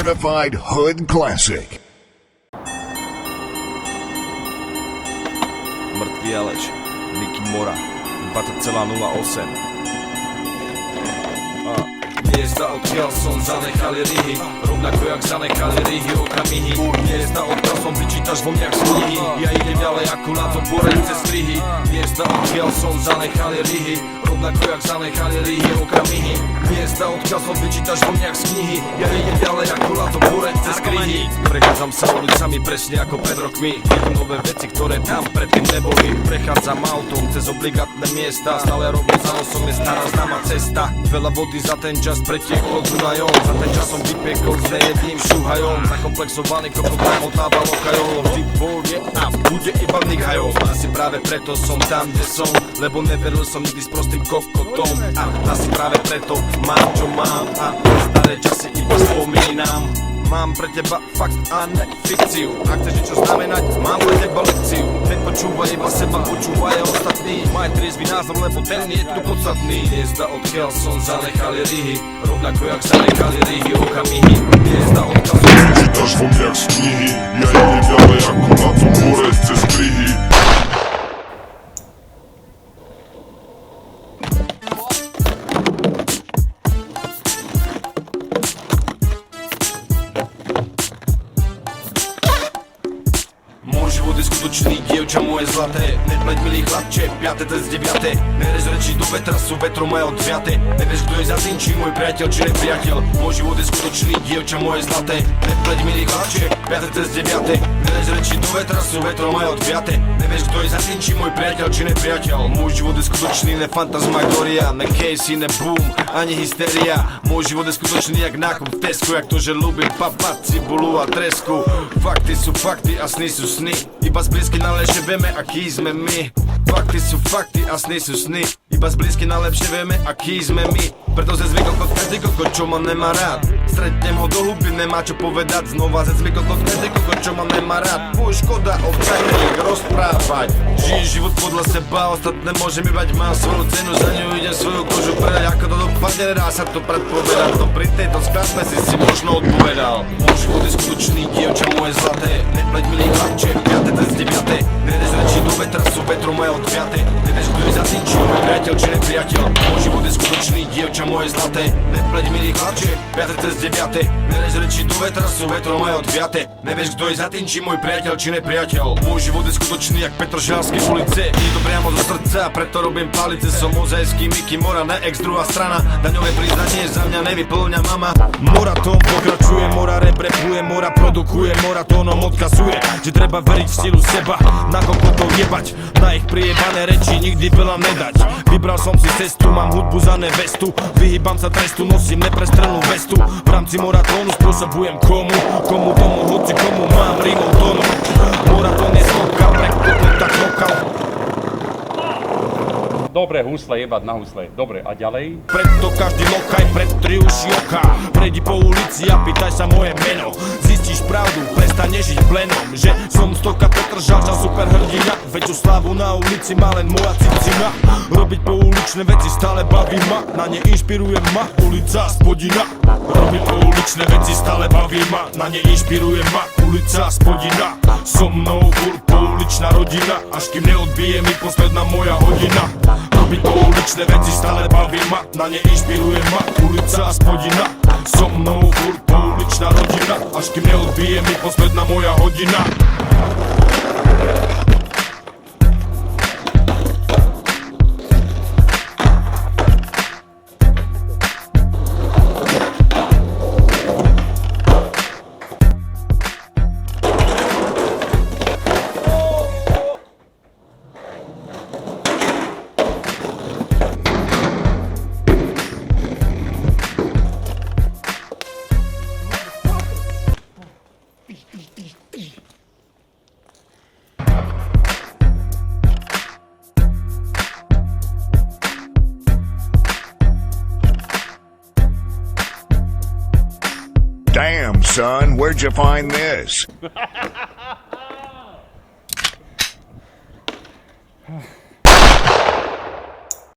certified hood classic. Mŕtvý Aleš, Nicky Mora, 20,08. Miesta, odkiaľ som zanechali rihy, rovnako jak zanechali rihy okamihy. Miesta, odkiaľ som vyčítaš vo mňa jak z knihy, ja idem ďalej ako na to borejúce strihy. Miesta, odkiaľ som zanechali rihy, rovnako jak zanechali rihy okamihy. Miesta, odkiaľ som vyčítaš vo mňa jak z knihy, ja idem ďalej ako na to borejúce strihy. Prechádzam sa ulicami presne ako pred rokmi, vidím nové veci, ktoré tam predtým neboli. Prechádzam autom cez obligátne miesta, stále robím za nosom, je stará známa cesta. Veľa vody za ten čas pretiekol Dunajom, za ten čas som vypiekol s nejedným šuhajom. Zakomplexovaný kokot namotával okajom, vždy bol je a bude iba nechajom. Asi práve preto som tam, kde som, lebo neveril som nikdy s prostým kokotom. A asi práve preto mám, čo mám a staré časy iba spomínam. Mám pre teba fakt a ne fikciu. Ak chceš niečo znamenať, mám pre teba lekciu. Nepočúvaj iba seba, počúvaj aj ostatní. Maj triezvy názor, lebo ten je tu podstatný. Miesta, odkiaľ som zanechali rihy, rovnako jak zanechali rihy okamihy. Miesta, odkiaľ som vyčítaš vo mňa jak z knihy, ja idem ďalej ako na tom hore cez strihy. Život je skutočný, dievča moje zlaté. Nepleť milý chlapče, 5. cez 9. Nerez reči do vetra, sú vetrom aj odviaté. Nevieš, kto je za tým, či môj priateľ, či nepriateľ. Môj život je skutočný, dievča moje zlaté. Nepleť milý chlapče, 5. cez 9. Nerez reči do vetra, sú vetrom aj odviaté. Nevieš, kto je za tým, či môj priateľ, či nepriateľ. Môj život je skutočný, ne fantasmagoria, ne casey, ne boom, ani hysteria. Môj život je skutočný, jak nákup v Tesku, jak to, že ľúbim papať cibulu a tresku. Fakty sú fakty a sny sú sny. Iba zblízky najlepšie vieme, akí sme my. Fakty sú fakty a sny sú sny. Iba zblízky najlepšie vieme, akí sme my. Preto ze zvykol kod každý kokot, čo ma nemá rád. Stretnem ho do huby, nemá čo povedať. Znova ze zvykol kod každý kokot, čo ma nemá rád. Môj škoda o tajných rozprávať. Žij život podľa seba, ostatné môžem ibať. Mám svoju cenu, za ňu idem svoju kožu predať. Ako to dopadne, nedá sa to predpovedať. To pri tejto skladbe si možno odpovedal. Môj život je skutočný, dievča moje zlaté. Nepleť milý chlapče, 5. cez 9. Nerez reči do vetra, sú vetrom aj odviaté. Nevieš, kto je za tým, či môj priateľ, či nepriateľ. Môj život je skutočný, dievča moje zlaté. Nepleť milý chlapče, 5. cez 9. Nerez reči do vetra, sú vetrom aj odviaté. Nevieš, kto je za tým, či môj priateľ, či nepriateľ. Môj život je skutočný, jak Petržalské ulice. Je to priamo zo srdca, preto robím palice. Som ozajský Nicky Mora, ne ex druhá strana. Daňové priznanie za mňa nevyplňa mama. Mora tom pokračuje, Mora reprepuje, Mora produkuje, Mora tónom odkazuje, že treba veriť v silu seba, na kokotov jebať, na ich priebané reči nikdy veľa nedať. Vybral som si cestu, mám hudbu za nevestu, vyhýbam sa trestu, nosím neprestrelnú vestu. V rámci moratónu spôsobujem komu tomu, hoci komu mám rímov tónu. Moratón je skokal, prekopnúť tak knokal. Dobre, husle, jebať na husle. Dobre, a ďalej? Preto každý lokaj pred tri uši oka. Prejdi po ulici a pýtaj sa moje meno. Zistíš pravdu, prestaneš žiť plenom. Že som stoka Petržalčan, super hrdina. Väčšiu slávu na ulici má len moja cicina. Robiť pouličné veci stále baví ma. Na ne inšpiruje ma ulica Spodina. Robiť pouličné veci stále baví ma. Na ne inšpiruje ma ulica Spodina. So mnou furt pouličná rodina, až kým neodbije mi posledná moja hodina. Robiť pouličné veci stále baví ma, na ne inšpiruje ma ulica Spodina. So mnou furt pouličná rodina, až kým neodbije mi posledná moja hodina. Damn, son, where'd you find this?